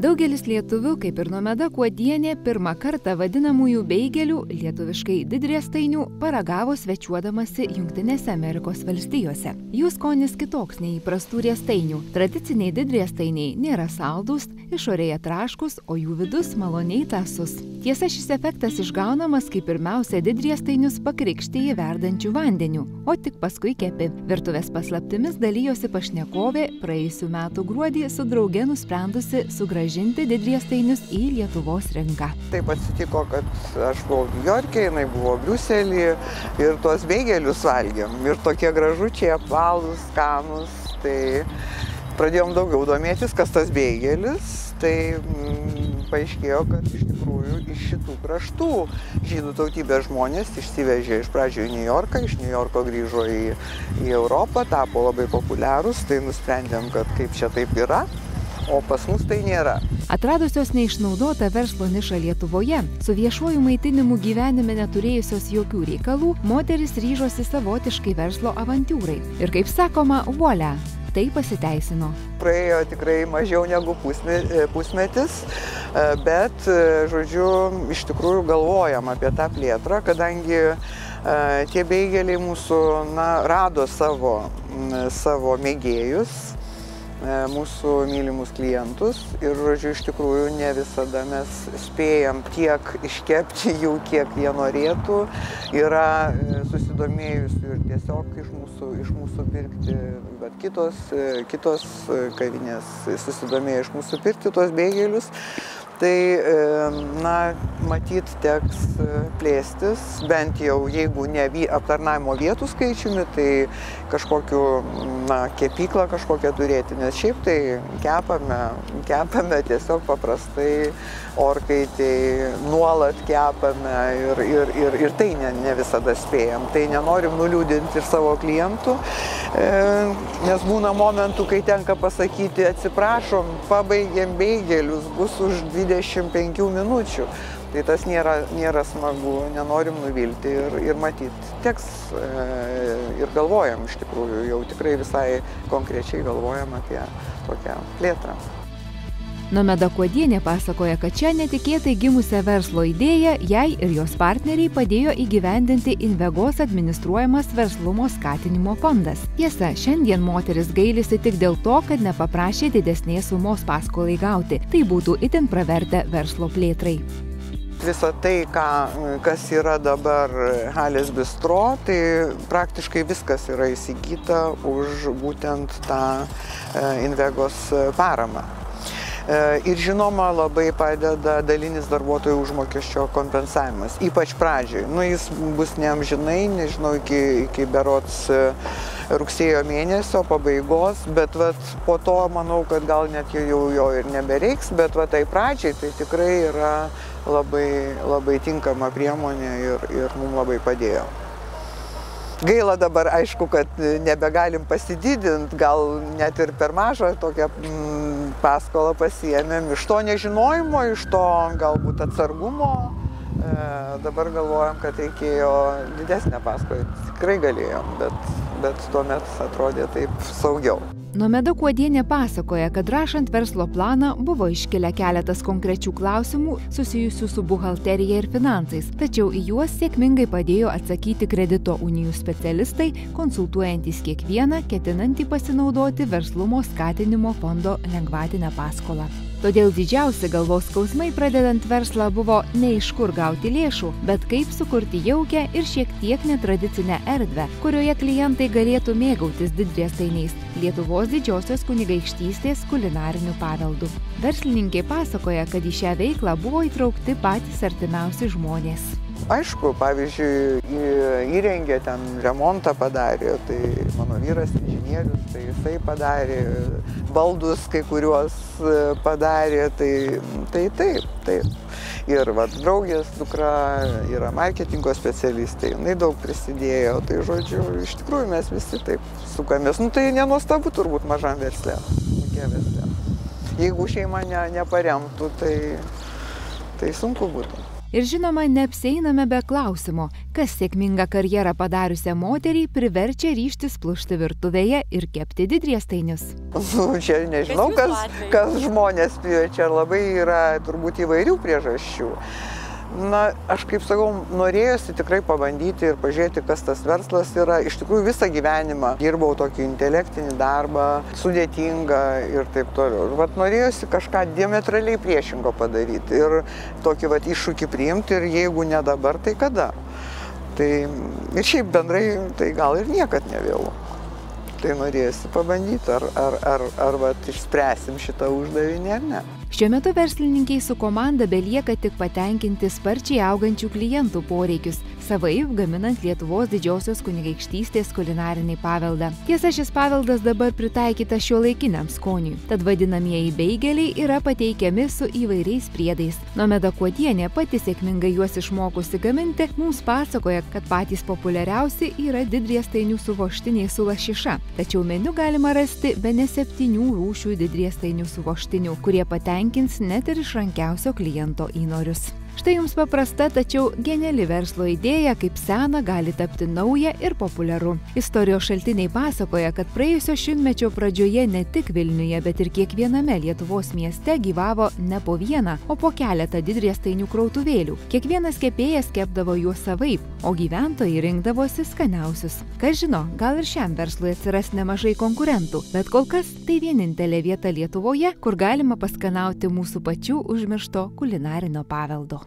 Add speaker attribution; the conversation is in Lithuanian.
Speaker 1: Daugelis lietuvių, kaip ir Nomeda Kuodienė, pirmą kartą vadinamųjų beigelių, lietuviškai didriestainių, paragavo svečiuodamasi Jungtinėse Amerikos valstijose. Jų skonis kitoks nei įprastų riestainių. Tradiciniai didriestainiai nėra saldūs, išorėje traškus, o jų vidus maloniai tąsus. Tiesa, šis efektas išgaunamas, kai pirmiausia didriestainius pakrikšti į verdančių vandeniu, o tik paskui kepi. Virtuvės paslaptimis dalijosi pašnekovė praėjusių metų gruodį su drauge nusprendusi sugrąžinti didriestainius į Lietuvos rinką.
Speaker 2: Taip atsitiko, kad aš buvau Niujorke, jinai buvo Briusely ir tuos beigelius valgėm. Ir tokie gražučiai, apvalūs, skanūs. Tai pradėjom daugiau domėtis, kas tas beigelis. Tai paaiškėjo, kad iš tikrųjų iš šitų kraštų žydų tautybės žmonės išsivežė iš pradžių į Niujorką, iš Niujorko grįžo į Europą, tapo labai populiarūs, tai nusprendėm, kad kaip čia taip yra, o pas mus tai nėra.
Speaker 1: Atradusios neišnaudotą verslo nišą Lietuvoje, su viešuoju maitinimu gyvenime neturėjusios jokių reikalų, moteris ryžosi savotiškai verslo avantiūrai. Ir kaip sakoma, volia! Tai pasiteisino.
Speaker 2: Praėjo tikrai mažiau negu pusmetis, bet, žodžiu, iš tikrųjų galvojam apie tą plėtrą, kadangi tie beigeliai mūsų rado savo mėgėjus, mūsų mylimus klientus ir, žodžiu, iš tikrųjų ne visada mes spėjam tiek iškepti jų, kiek jie norėtų. Yra susidomėjusių ir tiesiog iš mūsų pirkti, bet kitos kavinės susidomėjo iš mūsų pirkti tuos beigelius. Tai, matyt, teks plėstis, bent jau jeigu ne aptarnavimo vietų skaičiumi, tai kažkokiu, kepyklą kažkokią turėti, nes šiaip tai kepame tiesiog paprastai orkaitėj, nuolat kepame ir tai ne visada spėjam. Tai nenorim nuliūdinti ir savo klientų, nes būna momentų, kai tenka pasakyti, atsiprašom, pabaigėm beigelius, bus už 25 minučių. Tai tas nėra smagu, nenorim nuvilti ir matyt, teks ir galvojam iš tikrųjų, jau tikrai visai konkrečiai galvojam apie tokią plėtrą.
Speaker 1: Nomeda Kuodienė pasakoja, kad čia netikėtai gimusią verslo idėją jai ir jos partneriai padėjo įgyvendinti Invegos administruojamas verslumo skatinimo fondas. Tiesa, šiandien moteris gailisi tik dėl to, kad nepaprašė didesnės sumos paskolai gauti. Tai būtų itin pravertę verslo plėtrai.
Speaker 2: Visa tai, kas yra dabar Halės bistro, tai praktiškai viskas yra įsigyta už būtent tą Invegos paramą. Ir žinoma, labai padeda dalinis darbuotojų užmokesčio kompensavimas, ypač pradžioj. Jis bus neamžinai, nežinau, iki berods rugsėjo mėnesio pabaigos, bet po to manau, kad gal net jau jo ir nebereiks, bet tai pradžiai tai tikrai yra labai tinkama priemonė ir mums labai padėjo. Gaila dabar, aišku, kad nebegalim pasididinti, gal net ir per mažą tokią paskolą pasiėmėm. Iš to nežinojimo, iš to galbūt atsargumo. Dabar galvojam, kad reikėjo didesnę paskolą. Tikrai galėjom, bet tuomet atrodė taip saugiau.
Speaker 1: Nomeda Kuodienė pasakoja, kad rašant verslo planą buvo iškilę keletas konkrečių klausimų susijusių su buhalterija ir finansais, tačiau į juos sėkmingai padėjo atsakyti kredito unijų specialistai, konsultuojantys kiekvieną ketinantį pasinaudoti verslumo skatinimo fondo lengvatinę paskolą. Todėl didžiausi galvos skausmai pradedant verslą buvo ne iš kur gauti lėšų, bet kaip sukurti jaukią ir šiek tiek netradicinę erdvę, kurioje klientai galėtų mėgautis didriestainiais, Lietuvos Didžiosios kunigaikštystės kulinariniu paveldu. Verslininkė pasakoja, kad į šią veiklą buvo įtraukti patys artimiausi žmonės.
Speaker 2: Aišku, pavyzdžiui, įrengė ten remontą padarė, tai mano vyras inžinierius, tai jisai padarė, baldus kai kuriuos padarė, tai taip. Ir draugės dukra yra marketingo specialistai, jinai daug prisidėjo, tai žodžiu, iš tikrųjų mes visi taip sukamės. Tai nenuostabu turbūt mažam versle. Jeigu šeima neparemtų, tai sunku būtų.
Speaker 1: Ir žinoma, neapsieiname be klausimo, kas sėkmingą karjerą padariusią moterį priverčia ryžtis plušti virtuvėje ir kepti didriestainius.
Speaker 2: Čia nežinau, kas žmonės priverčia, labai yra turbūt įvairių priežasčių. Na, aš kaip sakau, norėjusi tikrai pabandyti ir pažiūrėti, kas tas verslas yra. Iš tikrųjų visą gyvenimą dirbau tokį intelektinį darbą, sudėtingą ir taip toliau. Ir vat norėjusi kažką diametraliai priešingo padaryti ir tokį vat iššūkį priimti ir jeigu ne dabar, tai kada. Tai ir šiaip bendrai, tai gal ir niekad nevėlu. Tai norėjusi pabandyti, ar vat išspręsim šitą uždavinį ar ne.
Speaker 1: Šiuo metu verslininkai su komanda belieka tik patenkinti sparčiai augančių klientų poreikius, savaip gaminant Lietuvos Didžiosios Kunigaikštystės kulinarinį paveldą. Tiesa, šis paveldas dabar pritaikytas šiuolaikiniam skoniui, tad vadinamieji beigeliai yra pateikiami su įvairiais priedais. Nomeda Kuodienė, pati sėkmingai juos išmokusi gaminti, mums pasakoja, kad patys populiariausi yra didriestainių su voštiniai su lašiša. Tačiau meniu galima rasti bene 7 rūšių didriestainių su voštiniu, kurie patenkins net ir išrankiausio kliento įnorius. Štai jums paprasta, tačiau geniali verslo idėja, kaip sena, gali tapti nauja ir populiaru. Istorijos šaltiniai pasakoja, kad praėjusio šimtmečio pradžioje ne tik Vilniuje, bet ir kiekviename Lietuvos mieste gyvavo ne po vieną, o po keletą didriestainių krautuvėlių. Kiekvienas kepėjas kepdavo juos savaip, o gyventojai rinkdavosi skaniausius. Kas žino, gal ir šiam verslui atsiras nemažai konkurentų, bet kol kas tai vienintelė vieta Lietuvoje, kur galima paskanauti mūsų pačių užmiršto kulinarinio paveldo.